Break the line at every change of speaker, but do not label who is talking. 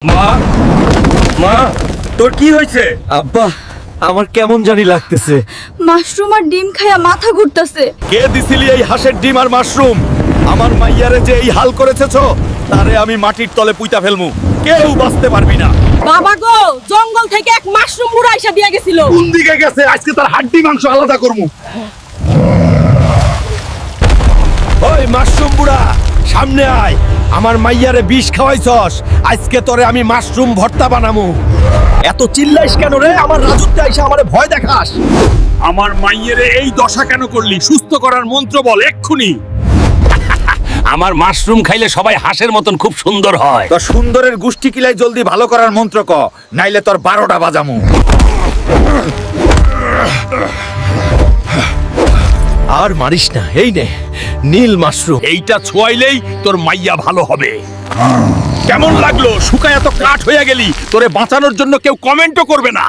মা মা তোর কি হয়েছে?
আব্বা আমার কেমন জানি লাগতেছে।
মাশরুম আর ডিম খায়া মাথা ঘুরতেছে।
কে দিছিলি এই হাঁসের ডিম আর মাশরুম? আমার মাইয়ারে যে এই হাল করেছেছো তারে আমি মাটির তলে পুইতা ফেলমু, কেউ বাঁচতে পারবি না।
বাবা গো, জঙ্গল থেকে এক মাশরুম বুড়া আইসা দিয়া গেছিল।
কোন দিকে গেছে? আজকে তার হাড্ডি মাংস আলাদা করমু। ওই মাশরুম বুড়া, সামনে আয়। আমার মাইয়ারে বিষ খাওয়াইছস, আজকে তোরে আমি মাশরুম ভর্তা বানামু। এত চিল্লাইস কেন রে? আমার রাজত্বে আইসা আমারে ভয় দেখাস। আমার মাইয়ারে এই দশা কেন করলি? সুস্থ করার মন্ত্র বল এক্ষুনি।
আমার মাশরুম খাইলে সবাই হাঁসের মতন খুব সুন্দর হয়।
তোর সুন্দরের গুষ্টি কিলাই জলদি ভালো করার মন্ত্র ক, নাইলে তোর 12টা বাজামু।
আর মারিস না, এই নে নীল মাশরুম।
এইটা ছোয়াইলেই তোর মাইয়া ভালো হবে।
কেমন লাগলো? শুকায় এত কাঠ হয়ে গেলি, তোরে বাঁচানোর জন্য কেউ কমেন্টও করবে না।